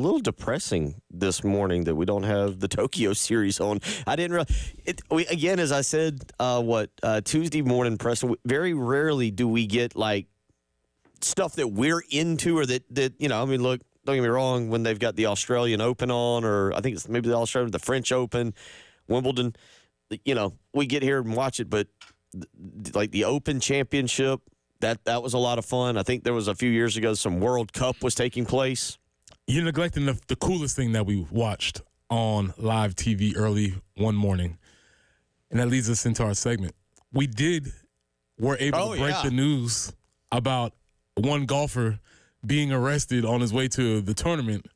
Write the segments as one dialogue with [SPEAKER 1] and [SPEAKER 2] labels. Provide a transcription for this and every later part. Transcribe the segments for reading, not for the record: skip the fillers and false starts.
[SPEAKER 1] little depressing this morning that we don't have the Tokyo series on. I didn't realize again, as I said, Tuesday morning press. Very rarely do we get like stuff that we're into or that I mean, look, don't get me wrong. When they've got the Australian Open on, or I think it's maybe the French Open, Wimbledon, we get here and watch it. But like the Open Championship, that was a lot of fun. I think there was a few years ago some World Cup was taking place.
[SPEAKER 2] You're neglecting the coolest thing that we watched on live TV early one morning, and that leads us into our segment. We were able to break the news about one golfer being arrested on his way to the tournament.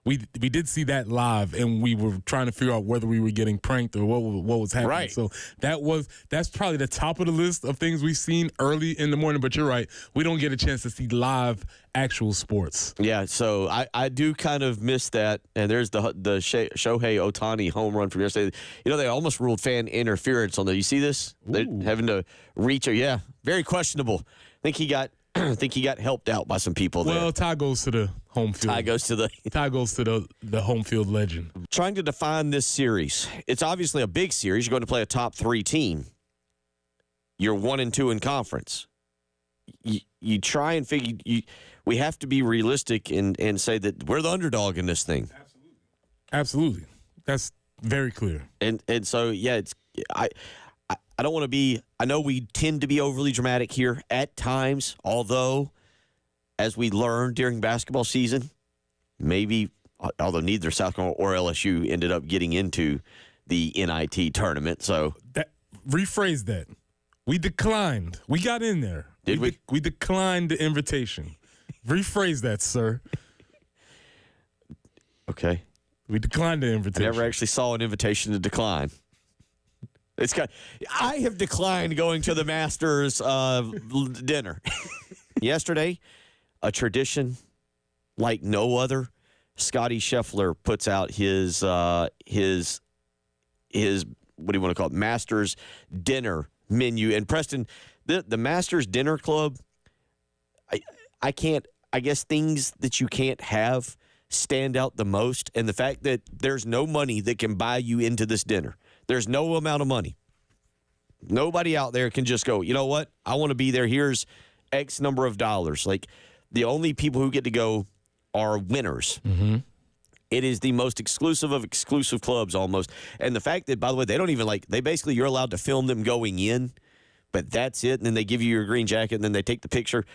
[SPEAKER 2] We did see that live, and we were trying to figure out whether we were getting pranked or what was happening.
[SPEAKER 1] Right.
[SPEAKER 2] So that's probably the top of the list of things we've seen early in the morning. But you're right, we don't get a chance to see live actual sports.
[SPEAKER 1] Yeah, so I do kind of miss that. And there's the Shohei Ohtani home run from yesterday. They almost ruled fan interference on that. You see this? Ooh. They're having to reach very questionable. I think he got helped out by some people there.
[SPEAKER 2] Well, tie goes to the home field.
[SPEAKER 1] Tie goes to
[SPEAKER 2] the home field legend.
[SPEAKER 1] Trying to define this series. It's obviously a big series. You're going to play a top 3 team. You're 1-2 in conference. You try and figure. We have to be realistic and say that we're the underdog in this thing.
[SPEAKER 2] Absolutely. That's very clear.
[SPEAKER 1] And so I don't want to be – I know we tend to be overly dramatic here at times, although, as we learned during basketball season, maybe – although neither South Carolina or LSU ended up getting into the NIT tournament. So
[SPEAKER 2] rephrase that. We declined. We got in there.
[SPEAKER 1] Did we?
[SPEAKER 2] We declined the invitation. Rephrase that, sir.
[SPEAKER 1] Okay.
[SPEAKER 2] We declined the invitation.
[SPEAKER 1] I never actually saw an invitation to decline. I have declined going to the Masters dinner. Yesterday, a tradition like no other. Scotty Scheffler puts out his what do you want to call it? Masters dinner menu. And Preston, the Masters dinner club, I guess things that you can't have stand out the most. And the fact that there's no money that can buy you into this dinner. There's no amount of money. Nobody out there can just go, you know what? I want to be there. Here's X number of dollars. Like, the only people who get to go are winners.
[SPEAKER 2] Mm-hmm.
[SPEAKER 1] It is the most exclusive of exclusive clubs almost. And the fact that, by the way, they don't even you're allowed to film them going in, but that's it. And then they give you your green jacket and then they take the picture.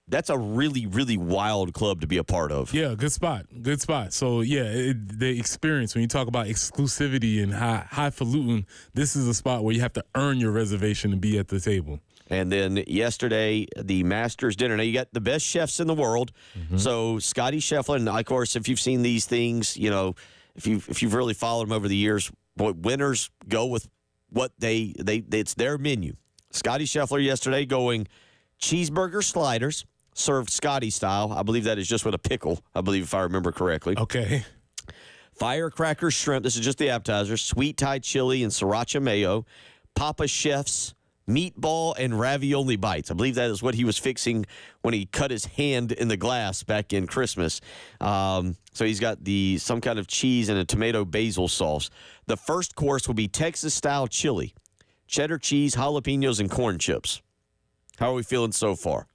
[SPEAKER 1] That's a really, really wild club to be a part of.
[SPEAKER 2] Yeah, good spot. Good spot. So, the experience, when you talk about exclusivity and highfalutin, this is a spot where you have to earn your reservation to be at the table.
[SPEAKER 1] And then yesterday, the Masters dinner. Now, you got the best chefs in the world. Mm-hmm. So, Scotty Scheffler, and of course, if you've seen these things, if you've really followed them over the years, winners go with what it's their menu. Scotty Scheffler yesterday going cheeseburger sliders, served Scotty style. I believe that is just with a pickle, I believe, if I remember correctly.
[SPEAKER 2] Okay.
[SPEAKER 1] Firecracker shrimp. This is just the appetizer. Sweet Thai chili and sriracha mayo. Papa Chef's meatball and ravioli bites. I believe that is what he was fixing when he cut his hand in the glass back in Christmas. So he's got some kind of cheese and a tomato basil sauce. The first course will be Texas-style chili, cheddar cheese, jalapenos, and corn chips. How are we feeling so far?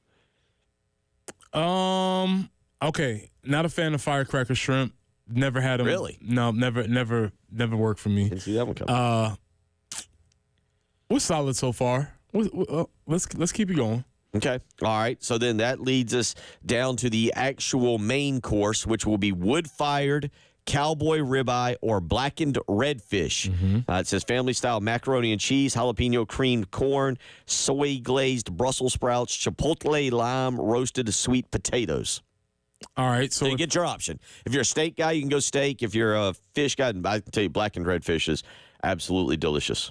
[SPEAKER 2] Okay. Not a fan of firecracker shrimp. Never had them.
[SPEAKER 1] Really?
[SPEAKER 2] No, never worked for me.
[SPEAKER 1] Didn't see that one coming.
[SPEAKER 2] We're solid so far. Let's keep it going.
[SPEAKER 1] Okay. All right. So then that leads us down to the actual main course, which will be wood-fired cowboy ribeye or blackened redfish.
[SPEAKER 2] Mm-hmm.
[SPEAKER 1] It says family-style macaroni and cheese, jalapeno creamed corn, soy-glazed Brussels sprouts, chipotle lime roasted sweet potatoes.
[SPEAKER 2] All right. So
[SPEAKER 1] you get your option. If you're a steak guy, you can go steak. If you're a fish guy, I can tell you blackened redfish is absolutely delicious.